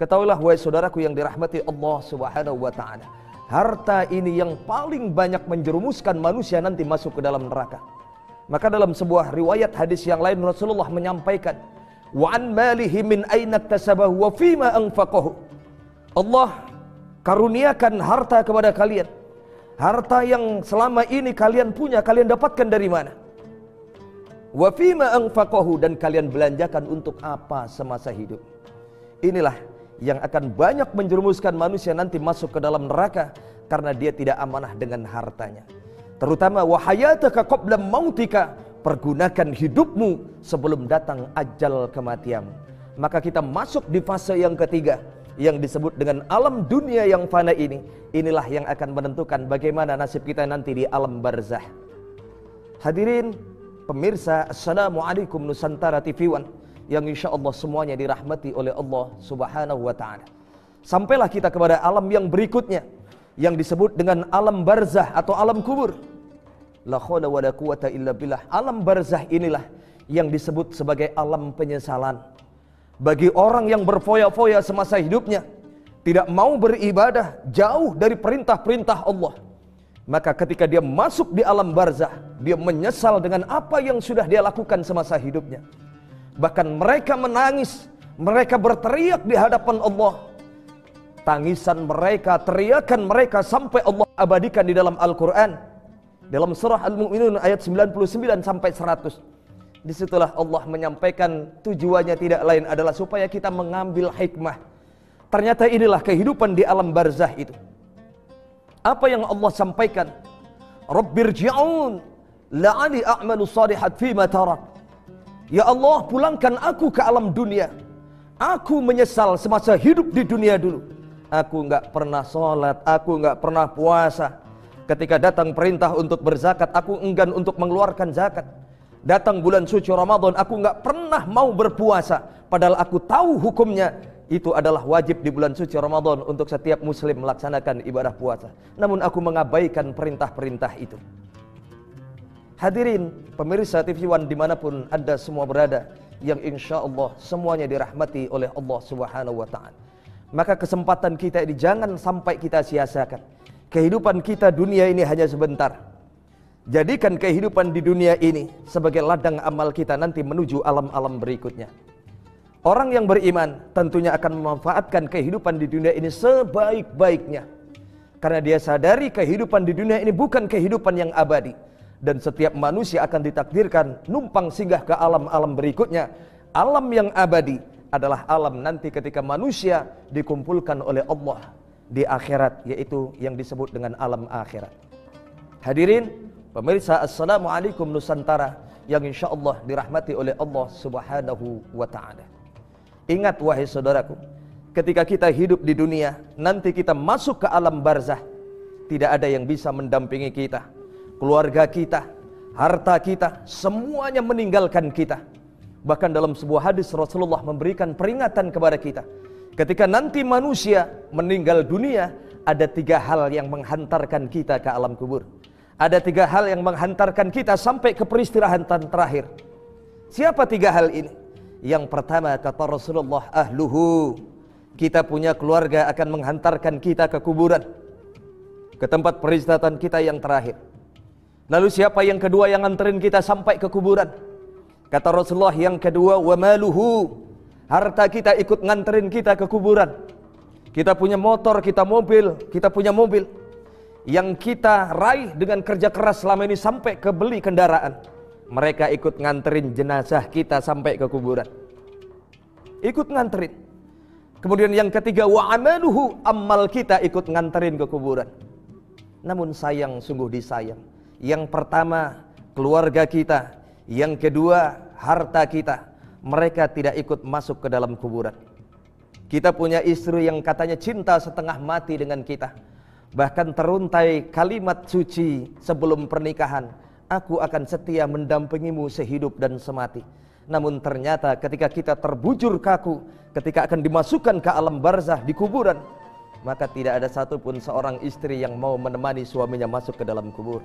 Ketahuilah wahai saudaraku yang dirahmati Allah Subhanahu wa taala, harta ini yang paling banyak menjerumuskan manusia nanti masuk ke dalam neraka. Maka dalam sebuah riwayat hadis yang lain Rasulullah menyampaikan, wa an malihi min aina iktasabahu wa fima anfaqahu. Allah karuniakan harta kepada kalian. Harta yang selama ini kalian punya, kalian dapatkan dari mana? Wa fima anfaqahu, dan kalian belanjakan untuk apa semasa hidup. Inilah yang akan banyak menjerumuskan manusia nanti masuk ke dalam neraka karena dia tidak amanah dengan hartanya. Terutama wa hayataka qabla mautika, pergunakan hidupmu sebelum datang ajal kematianmu. Maka kita masuk di fase yang ketiga yang disebut dengan alam dunia yang fana ini. Inilah yang akan menentukan bagaimana nasib kita nanti di alam barzah. Hadirin pemirsa, Assalamualaikum Nusantara TV One, yang insya Allah semuanya dirahmati oleh Allah Subhanahu wa ta'ala. Sampailah kita kepada alam yang berikutnya, yang disebut dengan alam barzah atau alam kubur. La khawla wa la quwata illa billah. Alam barzah inilah yang disebut sebagai alam penyesalan. Bagi orang yang berfoya-foya semasa hidupnya, tidak mau beribadah, jauh dari perintah-perintah Allah, maka ketika dia masuk di alam barzah, dia menyesal dengan apa yang sudah dia lakukan semasa hidupnya. Bahkan mereka menangis, mereka berteriak di hadapan Allah. Tangisan mereka, teriakan mereka sampai Allah abadikan di dalam Al-Quran. Dalam surah Al-Mu'minun ayat 99 sampai 100. Disitulah Allah menyampaikan tujuannya tidak lain adalah supaya kita mengambil hikmah. Ternyata inilah kehidupan di alam barzah itu. Apa yang Allah sampaikan? Rabbirji'un la'ali a'malu salihat fima tarak. Ya Allah, pulangkan aku ke alam dunia. Aku menyesal semasa hidup di dunia dulu. Aku enggak pernah sholat, aku enggak pernah puasa. Ketika datang perintah untuk berzakat, aku enggan untuk mengeluarkan zakat. Datang bulan suci Ramadan, aku enggak pernah mau berpuasa. Padahal aku tahu hukumnya. Itu adalah wajib di bulan suci Ramadan untuk setiap muslim melaksanakan ibadah puasa. Namun aku mengabaikan perintah-perintah itu. Hadirin pemirsa TV One dimanapun Anda semua berada, yang insya Allah semuanya dirahmati oleh Allah Subhanahu wa ta'ala. Maka kesempatan kita ini jangan sampai kita sia-siakan. Kehidupan kita dunia ini hanya sebentar. Jadikan kehidupan di dunia ini sebagai ladang amal kita nanti menuju alam-alam berikutnya. Orang yang beriman tentunya akan memanfaatkan kehidupan di dunia ini sebaik-baiknya. Karena dia sadari kehidupan di dunia ini bukan kehidupan yang abadi. Dan setiap manusia akan ditakdirkan numpang singgah ke alam-alam berikutnya. Alam yang abadi adalah alam nanti ketika manusia dikumpulkan oleh Allah di akhirat, yaitu yang disebut dengan alam akhirat. Hadirin pemirsa, Assalamualaikum Nusantara, yang insya Allah dirahmati oleh Allah Subhanahu wa ta'ala. Ingat wahai saudaraku, ketika kita hidup di dunia, nanti kita masuk ke alam barzah, tidak ada yang bisa mendampingi kita. Keluarga kita, harta kita, semuanya meninggalkan kita. Bahkan dalam sebuah hadis Rasulullah memberikan peringatan kepada kita. Ketika nanti manusia meninggal dunia, ada 3 hal yang menghantarkan kita ke alam kubur. Ada 3 hal yang menghantarkan kita sampai ke peristirahatan terakhir. Siapa 3 hal ini? Yang pertama kata Rasulullah, ahluhu. Kita punya keluarga akan menghantarkan kita ke kuburan, ke tempat peristirahatan kita yang terakhir. Lalu siapa yang kedua yang nganterin kita sampai ke kuburan? Kata Rasulullah, yang kedua wa maluhu. Harta kita ikut nganterin kita ke kuburan. Kita punya motor, kita punya mobil yang kita raih dengan kerja keras selama ini sampai ke beli kendaraan. Mereka ikut nganterin jenazah kita sampai ke kuburan. Ikut nganterin. Kemudian yang ketiga wa amaluhu, amal kita ikut nganterin ke kuburan. Namun sayang, sungguh disayang. Yang pertama keluarga kita, yang kedua harta kita, mereka tidak ikut masuk ke dalam kuburan. Kita punya istri yang katanya cinta setengah mati dengan kita, bahkan teruntai kalimat suci sebelum pernikahan, aku akan setia mendampingimu sehidup dan semati. Namun ternyata ketika kita terbujur kaku, ketika akan dimasukkan ke alam barzah di kuburan, maka tidak ada satupun seorang istri yang mau menemani suaminya masuk ke dalam kubur.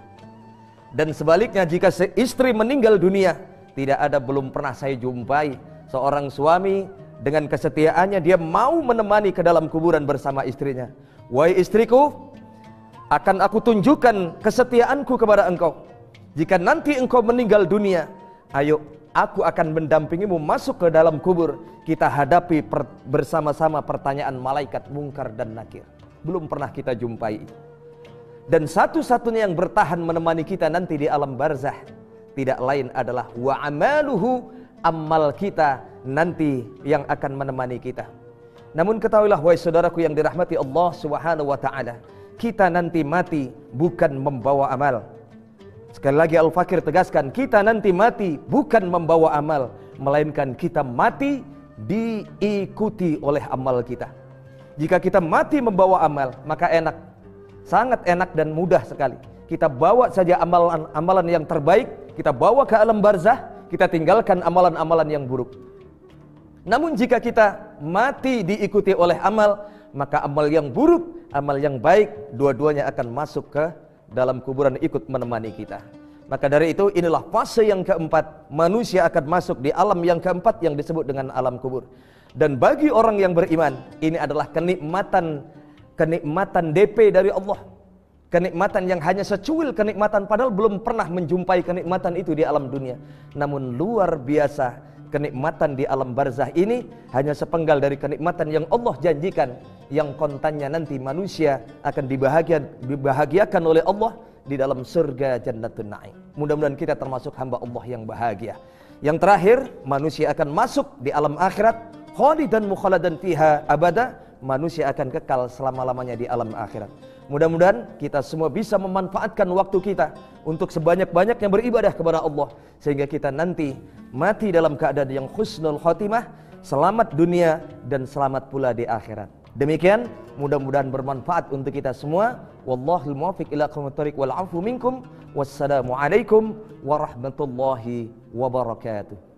Dan sebaliknya, jika istri meninggal dunia, tidak ada, belum pernah saya jumpai seorang suami dengan kesetiaannya dia mau menemani ke dalam kuburan bersama istrinya. Wahai istriku, akan aku tunjukkan kesetiaanku kepada engkau. Jika nanti engkau meninggal dunia, ayo aku akan mendampingimu masuk ke dalam kubur. Kita hadapi bersama-sama pertanyaan malaikat Munkar dan Nakir. Belum pernah kita jumpai. Dan satu-satunya yang bertahan menemani kita nanti di alam barzah tidak lain adalah wa amaluhu, amal kita nanti yang akan menemani kita. Namun ketahuilah wahai saudaraku yang dirahmati Allah Subhanahu wa taala, kita nanti mati bukan membawa amal. Sekali lagi Al-Fakir tegaskan, kita nanti mati bukan membawa amal, melainkan kita mati diikuti oleh amal kita. Jika kita mati membawa amal, maka enak, sangat enak dan mudah sekali. Kita bawa saja amalan-amalan yang terbaik, kita bawa ke alam barzah, kita tinggalkan amalan-amalan yang buruk. Namun jika kita mati diikuti oleh amal, maka amal yang buruk, amal yang baik, dua-duanya akan masuk ke dalam kuburan ikut menemani kita. Maka dari itu inilah fase yang keempat, manusia akan masuk di alam yang keempat yang disebut dengan alam kubur. Dan bagi orang yang beriman, ini adalah kenikmatan DP dari Allah. Kenikmatan yang hanya secuil kenikmatan, padahal belum pernah menjumpai kenikmatan itu di alam dunia. Namun luar biasa, kenikmatan di alam barzah ini hanya sepenggal dari kenikmatan yang Allah janjikan, yang kontannya nanti manusia akan dibahagiakan oleh Allah di dalam surga Jannatun Na'im. Mudah-mudahan kita termasuk hamba Allah yang bahagia. Yang terakhir, manusia akan masuk di alam akhirat, khalidan mukhaladan fiha abada. Manusia akan kekal selama-lamanya di alam akhirat. Mudah-mudahan kita semua bisa memanfaatkan waktu kita untuk sebanyak-banyaknya beribadah kepada Allah, sehingga kita nanti mati dalam keadaan yang husnul khotimah, selamat dunia dan selamat pula di akhirat. Demikian, mudah-mudahan bermanfaat untuk kita semua. Wallahul muwaffiq ila aqwamit thoriq wal 'afu minkum. Wassalamu alaikum warahmatullahi wabarakatuh.